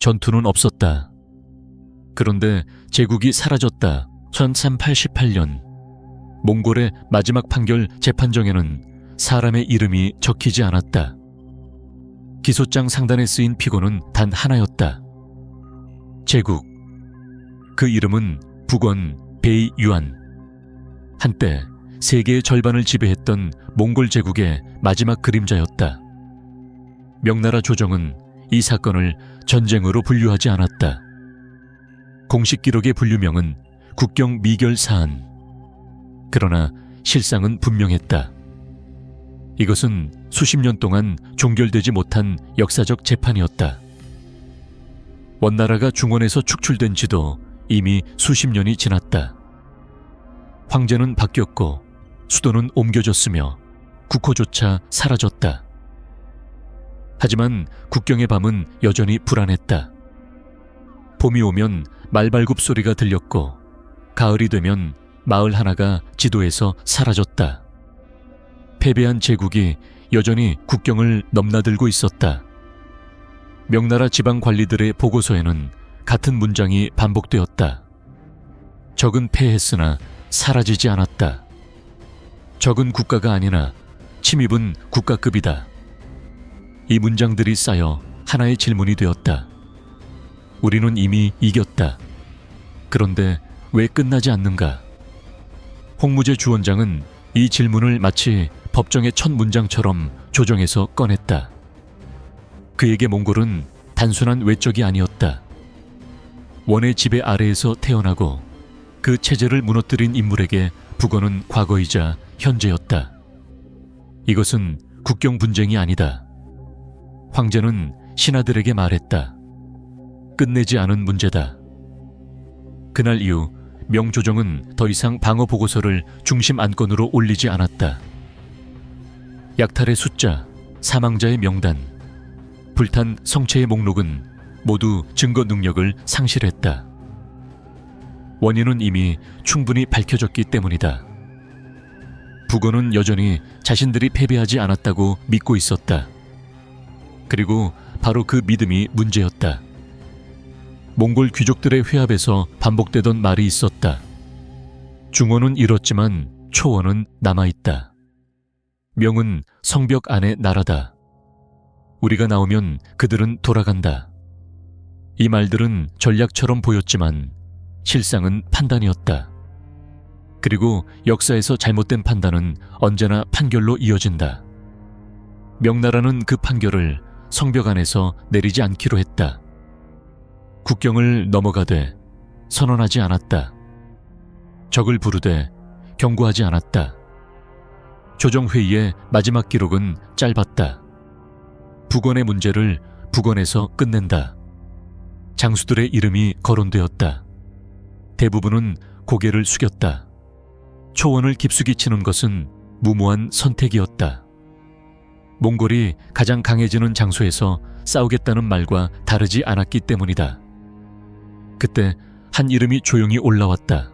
전투는 없었다. 그런데 제국이 사라졌다. 1388년 몽골의 마지막 판결 재판정에는 사람의 이름이 적히지 않았다. 기소장 상단에 쓰인 피고는 단 하나였다. 제국. 그 이름은 북원 베이유안. 한때 세계의 절반을 지배했던 몽골 제국의 마지막 그림자였다. 명나라 조정은 이 사건을 전쟁으로 분류하지 않았다. 공식 기록의 분류명은 국경 미결 사안. 그러나 실상은 분명했다. 이것은 수십 년 동안 종결되지 못한 역사적 재판이었다. 원나라가 중원에서 축출된 지도 이미 수십 년이 지났다. 황제는 바뀌었고 수도는 옮겨졌으며 국호조차 사라졌다. 하지만 국경의 밤은 여전히 불안했다. 봄이 오면 말발굽 소리가 들렸고 가을이 되면 마을 하나가 지도에서 사라졌다. 패배한 제국이 여전히 국경을 넘나들고 있었다. 명나라 지방 관리들의 보고서에는 같은 문장이 반복되었다. 적은 패했으나 사라지지 않았다. 적은 국가가 아니나 침입은 국가급이다. 이 문장들이 쌓여 하나의 질문이 되었다. 우리는 이미 이겼다. 그런데 왜 끝나지 않는가? 홍무제 주원장은 이 질문을 마치 법정의 첫 문장처럼 조정해서 꺼냈다. 그에게 몽골은 단순한 외적이 아니었다. 원의 지배 아래에서 태어나고 그 체제를 무너뜨린 인물에게 북원은 과거이자 현재였다. 이것은 국경 분쟁이 아니다. 황제는 신하들에게 말했다. 끝내지 않은 문제다. 그날 이후 명조정은 더 이상 방어 보고서를 중심 안건으로 올리지 않았다. 약탈의 숫자, 사망자의 명단, 불탄 성체의 목록은 모두 증거 능력을 상실했다. 원인은 이미 충분히 밝혀졌기 때문이다. 북원은 여전히 자신들이 패배하지 않았다고 믿고 있었다. 그리고 바로 그 믿음이 문제였다. 몽골 귀족들의 회합에서 반복되던 말이 있었다. 중원은 잃었지만 초원은 남아있다. 명은 성벽 안의 나라다. 우리가 나오면 그들은 돌아간다. 이 말들은 전략처럼 보였지만 실상은 판단이었다. 그리고 역사에서 잘못된 판단은 언제나 판결로 이어진다. 명나라는 그 판결을 성벽 안에서 내리지 않기로 했다. 국경을 넘어가되 선언하지 않았다. 적을 부르되 경고하지 않았다. 조정회의의 마지막 기록은 짧았다. 북원의 문제를 북원에서 끝낸다. 장수들의 이름이 거론되었다. 대부분은 고개를 숙였다. 초원을 깊숙이 치는 것은 무모한 선택이었다. 몽골이 가장 강해지는 장소에서 싸우겠다는 말과 다르지 않았기 때문이다. 그때 한 이름이 조용히 올라왔다.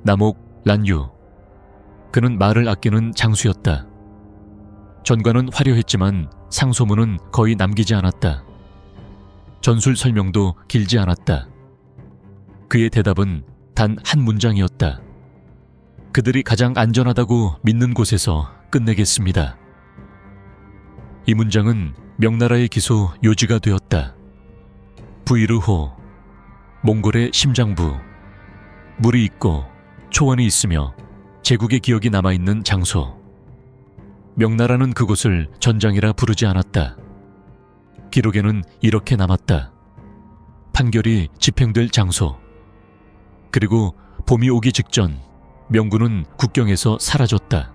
남옥 란유. 그는 말을 아끼는 장수였다. 전과는 화려했지만 상소문은 거의 남기지 않았다. 전술 설명도 길지 않았다. 그의 대답은 단 한 문장이었다. 그들이 가장 안전하다고 믿는 곳에서 끝내겠습니다. 이 문장은 명나라의 기소 요지가 되었다. 부이르호, 몽골의 심장부, 물이 있고 초원이 있으며 제국의 기억이 남아있는 장소. 명나라는 그곳을 전장이라 부르지 않았다. 기록에는 이렇게 남았다. 판결이 집행될 장소. 그리고 봄이 오기 직전 명군은 국경에서 사라졌다.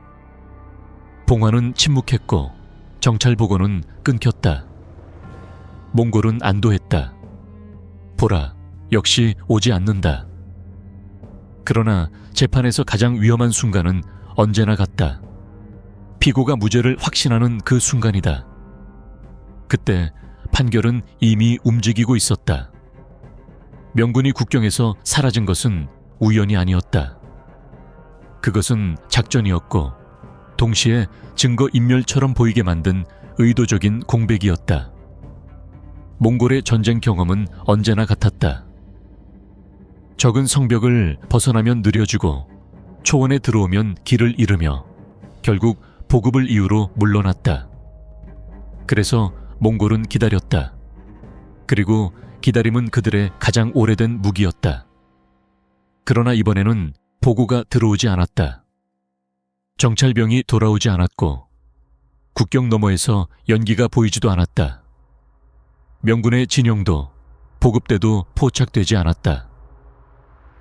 봉화는 침묵했고 정찰 보고는 끊겼다. 몽골은 안도했다. 보라, 역시 오지 않는다. 그러나 재판에서 가장 위험한 순간은 언제나 같다. 피고가 무죄를 확신하는 그 순간이다. 그때 판결은 이미 움직이고 있었다. 명군이 국경에서 사라진 것은 우연이 아니었다. 그것은 작전이었고 동시에 증거 인멸처럼 보이게 만든 의도적인 공백이었다. 몽골의 전쟁 경험은 언제나 같았다. 적은 성벽을 벗어나면 느려지고 초원에 들어오면 길을 잃으며 결국 보급을 이유로 물러났다. 그래서 몽골은 기다렸다. 그리고 기다림은 그들의 가장 오래된 무기였다. 그러나 이번에는 보고가 들어오지 않았다. 정찰병이 돌아오지 않았고 국경 너머에서 연기가 보이지도 않았다. 명군의 진영도 보급대도 포착되지 않았다.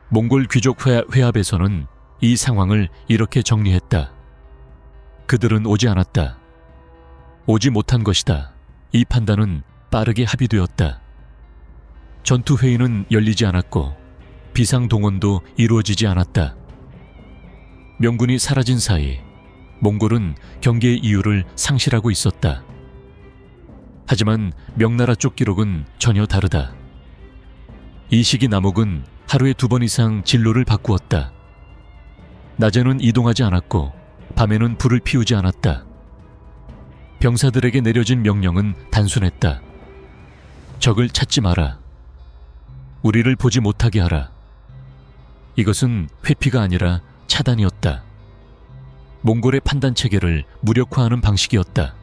몽골 귀족 회합에서는 이 상황을 이렇게 정리했다. 그들은 오지 않았다. 오지 못한 것이다. 이 판단은 빠르게 합의되었다. 전투회의는 열리지 않았고 비상동원도 이루어지지 않았다. 명군이 사라진 사이 몽골은 경계의 이유를 상실하고 있었다. 하지만 명나라 쪽 기록은 전혀 다르다. 이 시기 남욱은 하루에 2번 이상 진로를 바꾸었다. 낮에는 이동하지 않았고 밤에는 불을 피우지 않았다. 병사들에게 내려진 명령은 단순했다. 적을 찾지 마라. 우리를 보지 못하게 하라. 이것은 회피가 아니라 차단이었다. 몽골의 판단 체계를 무력화하는 방식이었다.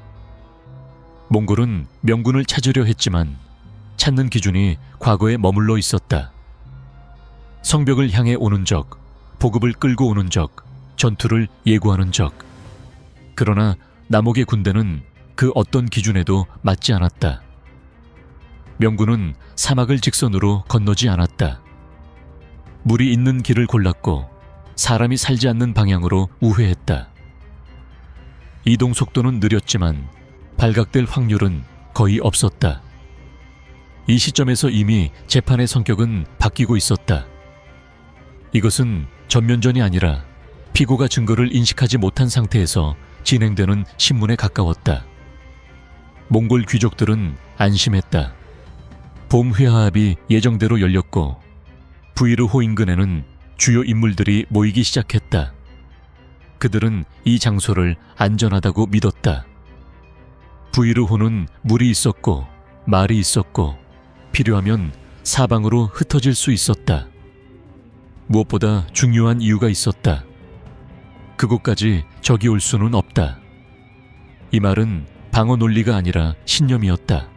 몽골은 명군을 찾으려 했지만 찾는 기준이 과거에 머물러 있었다. 성벽을 향해 오는 적, 보급을 끌고 오는 적, 전투를 예고하는 적. 그러나 남욱의 군대는 그 어떤 기준에도 맞지 않았다. 명군은 사막을 직선으로 건너지 않았다. 물이 있는 길을 골랐고 사람이 살지 않는 방향으로 우회했다. 이동 속도는 느렸지만 발각될 확률은 거의 없었다. 이 시점에서 이미 재판의 성격은 바뀌고 있었다. 이것은 전면전이 아니라 피고가 증거를 인식하지 못한 상태에서 진행되는 신문에 가까웠다. 몽골 귀족들은 안심했다. 봄 회합이 예정대로 열렸고 부이르호 인근에는 주요 인물들이 모이기 시작했다. 그들은 이 장소를 안전하다고 믿었다. 부이르호는 물이 있었고 말이 있었고 필요하면 사방으로 흩어질 수 있었다. 무엇보다 중요한 이유가 있었다. 그곳까지 적이 올 수는 없다. 이 말은 방어 논리가 아니라 신념이었다.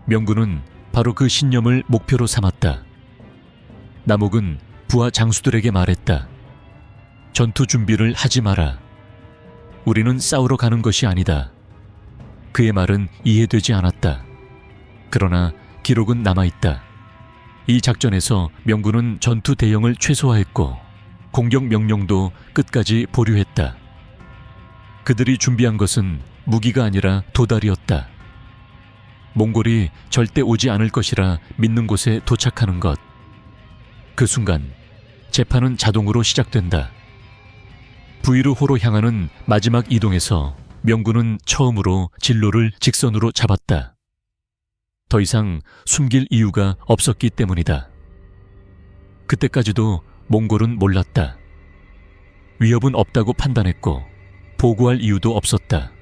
명군은 바로 그 신념을 목표로 삼았다. 남욱은 부하 장수들에게 말했다. 전투 준비를 하지 마라. 우리는 싸우러 가는 것이 아니다. 그의 말은 이해되지 않았다. 그러나 기록은 남아있다. 이 작전에서 명군은 전투 대형을 최소화했고 공격 명령도 끝까지 보류했다. 그들이 준비한 것은 무기가 아니라 도달이었다. 몽골이 절대 오지 않을 것이라 믿는 곳에 도착하는 것. 그 순간 재판은 자동으로 시작된다. 부이르호로 향하는 마지막 이동에서 명군은 처음으로 진로를 직선으로 잡았다. 더 이상 숨길 이유가 없었기 때문이다. 그때까지도 몽골은 몰랐다. 위협은 없다고 판단했고 보고할 이유도 없었다.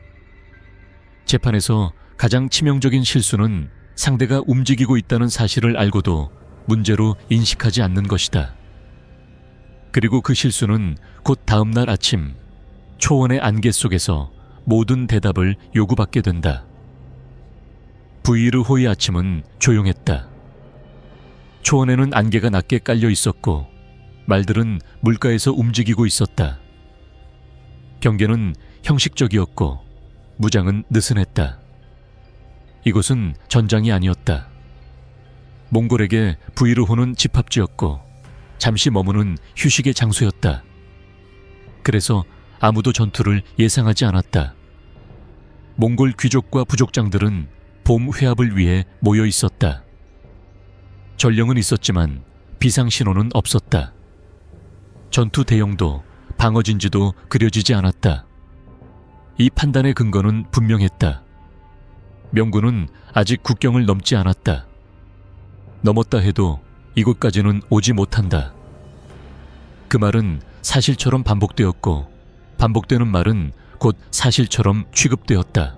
재판에서 가장 치명적인 실수는 상대가 움직이고 있다는 사실을 알고도 문제로 인식하지 않는 것이다. 그리고 그 실수는 곧 다음 날 아침 초원의 안개 속에서 모든 대답을 요구받게 된다. 부이르호의 아침은 조용했다. 초원에는 안개가 낮게 깔려 있었고 말들은 물가에서 움직이고 있었다. 경계는 형식적이었고 무장은 느슨했다. 이곳은 전장이 아니었다. 몽골에게 부이르호는 집합지였고 잠시 머무는 휴식의 장소였다. 그래서 아무도 전투를 예상하지 않았다. 몽골 귀족과 부족장들은 봄 회합을 위해 모여 있었다. 전령은 있었지만 비상신호는 없었다. 전투 대형도 방어진지도 그려지지 않았다. 이 판단의 근거는 분명했다. 명군은 아직 국경을 넘지 않았다. 넘었다 해도 이곳까지는 오지 못한다. 그 말은 사실처럼 반복되었고 반복되는 말은 곧 사실처럼 취급되었다.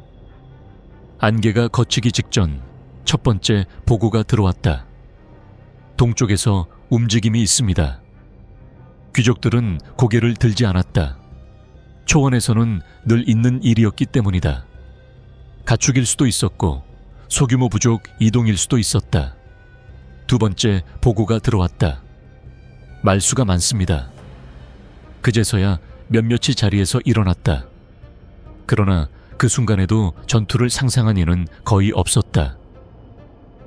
안개가 걷히기 직전 첫 번째 보고가 들어왔다. 동쪽에서 움직임이 있습니다. 귀족들은 고개를 들지 않았다. 초원에서는 늘 있는 일이었기 때문이다. 가축일 수도 있었고 소규모 부족 이동일 수도 있었다. 두 번째 보고가 들어왔다. 말수가 많습니다. 그제서야 몇몇이 자리에서 일어났다. 그러나 그 순간에도 전투를 상상한 이는 거의 없었다.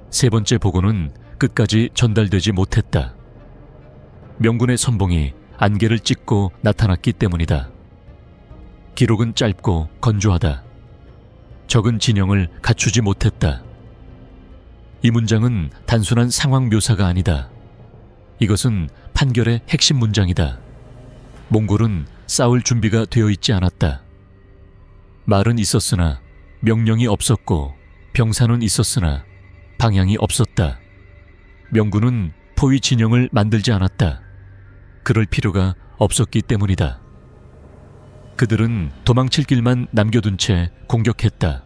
세 번째 보고는 끝까지 전달되지 못했다. 명군의 선봉이 안개를 찍고 나타났기 때문이다. 기록은 짧고 건조하다. 적은 진영을 갖추지 못했다. 이 문장은 단순한 상황 묘사가 아니다. 이것은 판결의 핵심 문장이다. 몽골은 싸울 준비가 되어 있지 않았다. 말은 있었으나 명령이 없었고 병사는 있었으나 방향이 없었다. 명군은 포위 진영을 만들지 않았다. 그럴 필요가 없었기 때문이다. 그들은 도망칠 길만 남겨둔 채 공격했다.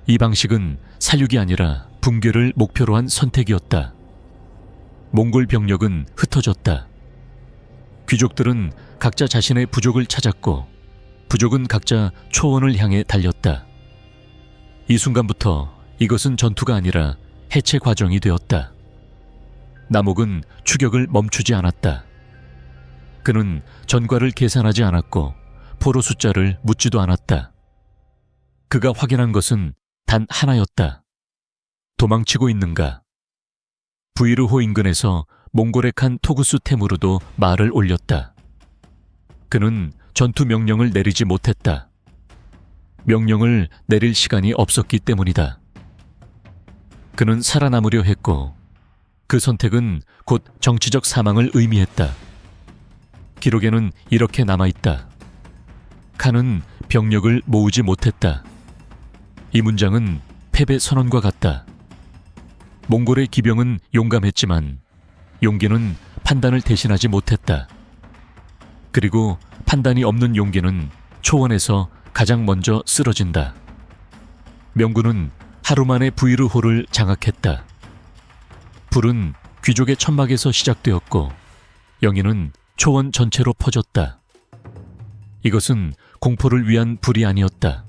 이 방식은 살육이 아니라 붕괴를 목표로 한 선택이었다. 몽골 병력은 흩어졌다. 귀족들은 각자 자신의 부족을 찾았고 부족은 각자 초원을 향해 달렸다. 이 순간부터 이것은 전투가 아니라 해체 과정이 되었다. 나목은 추격을 멈추지 않았다. 그는 전과를 계산하지 않았고 포로 숫자를 묻지도 않았다. 그가 확인한 것은 단 하나였다. 도망치고 있는가? 부이르호 인근에서 몽골의 칸 토구스 테무르도 말을 올렸다. 그는 전투 명령을 내리지 못했다. 명령을 내릴 시간이 없었기 때문이다. 그는 살아남으려 했고 그 선택은 곧 정치적 사망을 의미했다. 기록에는 이렇게 남아있다. 칸은 병력을 모으지 못했다. 이 문장은 패배 선언과 같다. 몽골의 기병은 용감했지만 용기는 판단을 대신하지 못했다. 그리고 판단이 없는 용기는 초원에서 가장 먼저 쓰러진다. 명군은 하루 만에 부이르호를 장악했다. 불은 귀족의 천막에서 시작되었고 영인은 초원 전체로 퍼졌다. 이것은 공포를 위한 불이 아니었다.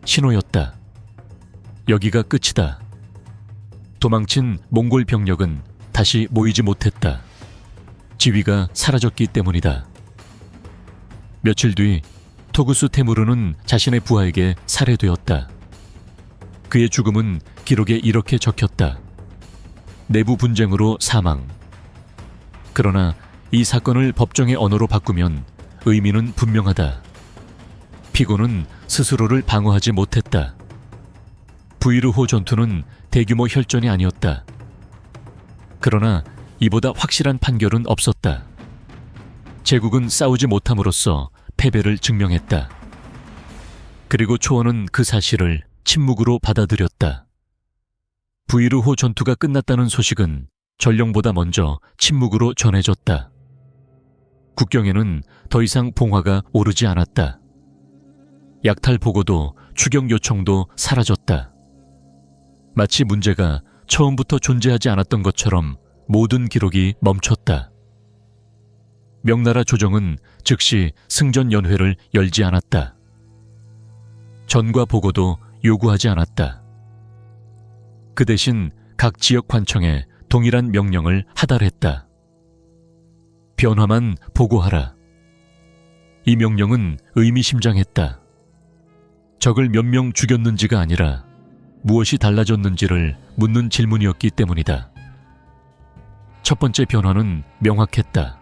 신호였다. 여기가 끝이다. 도망친 몽골 병력은 다시 모이지 못했다. 지위가 사라졌기 때문이다. 며칠 뒤 토구스 테무르는 자신의 부하에게 살해되었다. 그의 죽음은 기록에 이렇게 적혔다. 내부 분쟁으로 사망. 그러나 이 사건을 법정의 언어로 바꾸면 의미는 분명하다. 피고는 스스로를 방어하지 못했다. 부이르호 전투는 대규모 혈전이 아니었다. 그러나 이보다 확실한 판결은 없었다. 제국은 싸우지 못함으로써 패배를 증명했다. 그리고 초원은 그 사실을 침묵으로 받아들였다. 부이르호 전투가 끝났다는 소식은 전령보다 먼저 침묵으로 전해졌다. 국경에는 더 이상 봉화가 오르지 않았다. 약탈 보고도 추격 요청도 사라졌다. 마치 문제가 처음부터 존재하지 않았던 것처럼 모든 기록이 멈췄다. 명나라 조정은 즉시 승전연회를 열지 않았다. 전과 보고도 요구하지 않았다. 그 대신 각 지역 관청에 동일한 명령을 하달했다. 변화만 보고하라. 이 명령은 의미심장했다. 적을 몇 명 죽였는지가 아니라 무엇이 달라졌는지를 묻는 질문이었기 때문이다. 첫 번째 변화는 명확했다.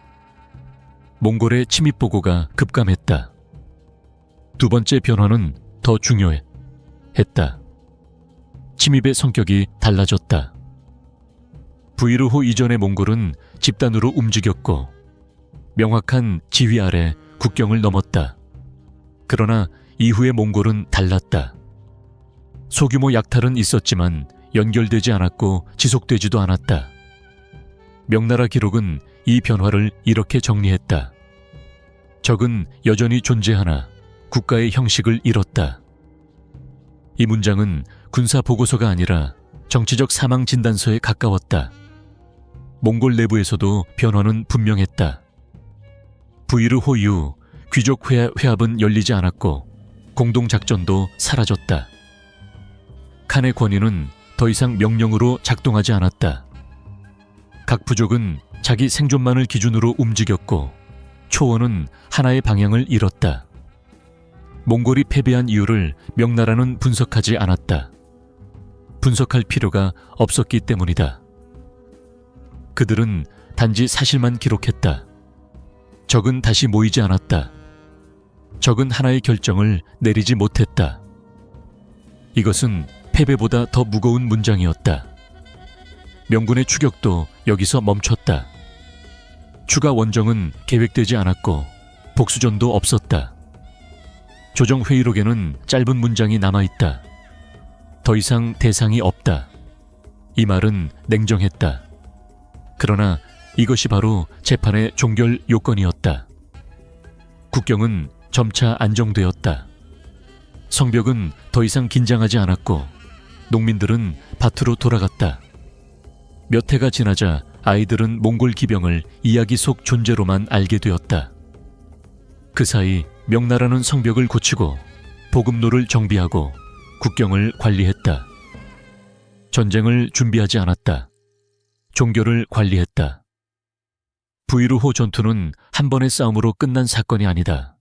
몽골의 침입 보고가 급감했다. 두 번째 변화는 더 중요했다. 침입의 성격이 달라졌다. 부이르호 이전의 몽골은 집단으로 움직였고 명확한 지휘 아래 국경을 넘었다. 그러나 이후의 몽골은 달랐다. 소규모 약탈은 있었지만 연결되지 않았고 지속되지도 않았다. 명나라 기록은 이 변화를 이렇게 정리했다. 적은 여전히 존재하나 국가의 형식을 잃었다. 이 문장은 군사 보고서가 아니라 정치적 사망 진단서에 가까웠다. 몽골 내부에서도 변화는 분명했다. 부이르호 이후 귀족 회합은 열리지 않았고 공동작전도 사라졌다. 칸의 권위는 더 이상 명령으로 작동하지 않았다. 각 부족은 자기 생존만을 기준으로 움직였고 초원은 하나의 방향을 잃었다. 몽골이 패배한 이유를 명나라는 분석하지 않았다. 분석할 필요가 없었기 때문이다. 그들은 단지 사실만 기록했다. 적은 다시 모이지 않았다. 적은 하나의 결정을 내리지 못했다. 이것은 패배보다 더 무거운 문장이었다. 명군의 추격도 여기서 멈췄다. 추가 원정은 계획되지 않았고 복수전도 없었다. 조정회의록에는 짧은 문장이 남아있다. 더 이상 대상이 없다. 이 말은 냉정했다. 그러나 이것이 바로 재판의 종결 요건이었다. 국경은 점차 안정되었다. 성벽은 더 이상 긴장하지 않았고 농민들은 밭으로 돌아갔다. 몇 해가 지나자 아이들은 몽골 기병을 이야기 속 존재로만 알게 되었다. 그 사이 명나라는 성벽을 고치고 보급로를 정비하고 국경을 관리했다. 전쟁을 준비하지 않았다. 종교를 관리했다. 부이르호 전투는 한 번의 싸움으로 끝난 사건이 아니다.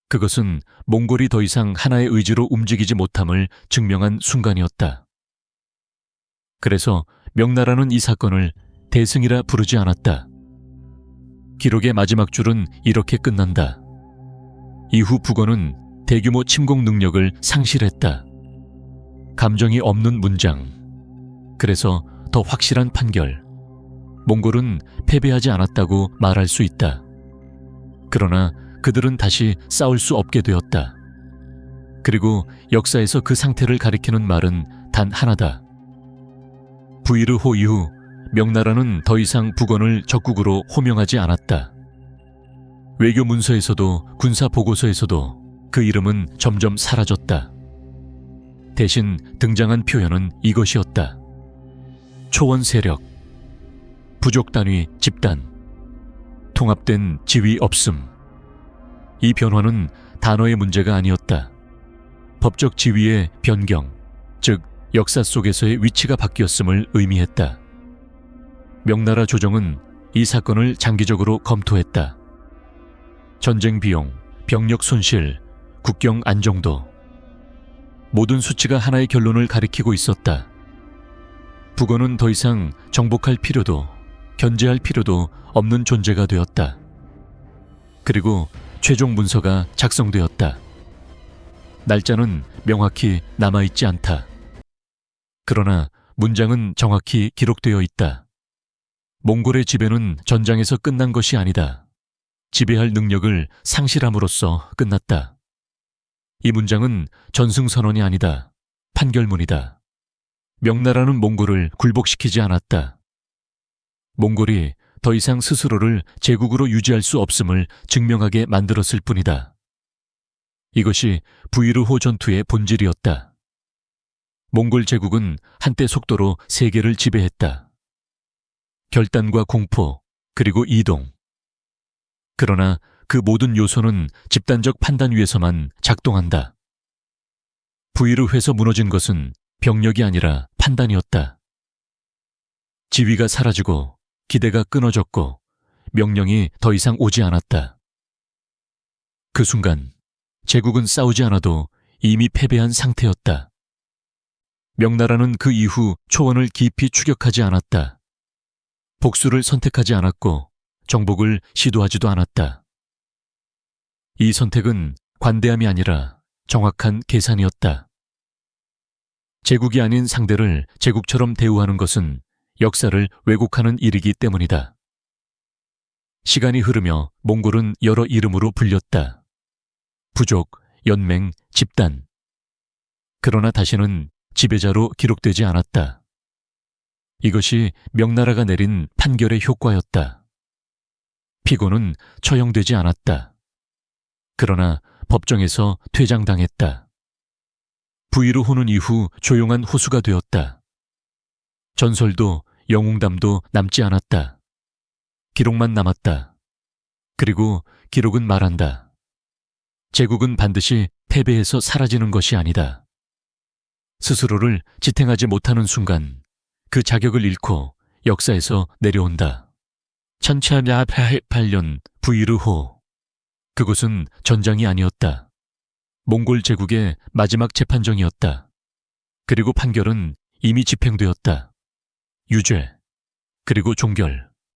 그것은 몽골이 더 이상 하나의 의지로 움직이지 못함을 증명한 순간이었다. 그래서 명나라는 이 사건을 대승이라 부르지 않았다. 기록의 마지막 줄은 이렇게 끝난다. 이후 북어는 대규모 침공 능력을 상실했다. 감정이 없는 문장. 그래서 더 확실한 판결. 몽골은 패배하지 않았다고 말할 수 있다. 그러나 그들은 다시 싸울 수 없게 되었다. 그리고 역사에서 그 상태를 가리키는 말은 단 하나다. 부이르호 이후 명나라는 더 이상 북원을 적국으로 호명하지 않았다. 외교 문서에서도 군사 보고서에서도 그 이름은 점점 사라졌다. 대신 등장한 표현은 이것이었다. 초원 세력, 부족 단위 집단, 통합된 지위 없음. 이 변화는 단어의 문제가 아니었다. 법적 지위의 변경, 즉 역사 속에서의 위치가 바뀌었음을 의미했다. 명나라 조정은 이 사건을 장기적으로 검토했다. 전쟁 비용, 병력 손실, 국경 안정도. 모든 수치가 하나의 결론을 가리키고 있었다. 북어는 더 이상 정복할 필요도 견제할 필요도 없는 존재가 되었다. 그리고 최종 문서가 작성되었다. 날짜는 명확히 남아있지 않다. 그러나 문장은 정확히 기록되어 있다. 몽골의 지배는 전장에서 끝난 것이 아니다. 지배할 능력을 상실함으로써 끝났다. 이 문장은 전승선언이 아니다. 판결문이다. 명나라는 몽골을 굴복시키지 않았다. 몽골이 더 이상 스스로를 제국으로 유지할 수 없음을 증명하게 만들었을 뿐이다. 이것이 부이르호 전투의 본질이었다. 몽골 제국은 한때 속도로 세계를 지배했다. 결단과 공포, 그리고 이동. 그러나 그 모든 요소는 집단적 판단 위에서만 작동한다. 부이르호에서 무너진 것은 병력이 아니라 판단이었다. 지위가 사라지고 기대가 끊어졌고 명령이 더 이상 오지 않았다. 그 순간 제국은 싸우지 않아도 이미 패배한 상태였다. 명나라는 그 이후 초원을 깊이 추격하지 않았다. 복수를 선택하지 않았고 정복을 시도하지도 않았다. 이 선택은 관대함이 아니라 정확한 계산이었다. 제국이 아닌 상대를 제국처럼 대우하는 것은 역사를 왜곡하는 일이기 때문이다. 시간이 흐르며 몽골은 여러 이름으로 불렸다. 부족, 연맹, 집단. 그러나 다시는 지배자로 기록되지 않았다. 이것이 명나라가 내린 판결의 효과였다. 피고는 처형되지 않았다. 그러나 법정에서 퇴장당했다. 부이르호는 이후 조용한 호수가 되었다. 전설도 영웅담도 남지 않았다. 기록만 남았다. 그리고 기록은 말한다. 제국은 반드시 패배해서 사라지는 것이 아니다. 스스로를 지탱하지 못하는 순간 그 자격을 잃고 역사에서 내려온다. 1488년 부이르호. 그곳은 전장이 아니었다. 몽골 제국의 마지막 재판정이었다. 그리고 판결은 이미 집행되었다. 유죄, 그리고 종결.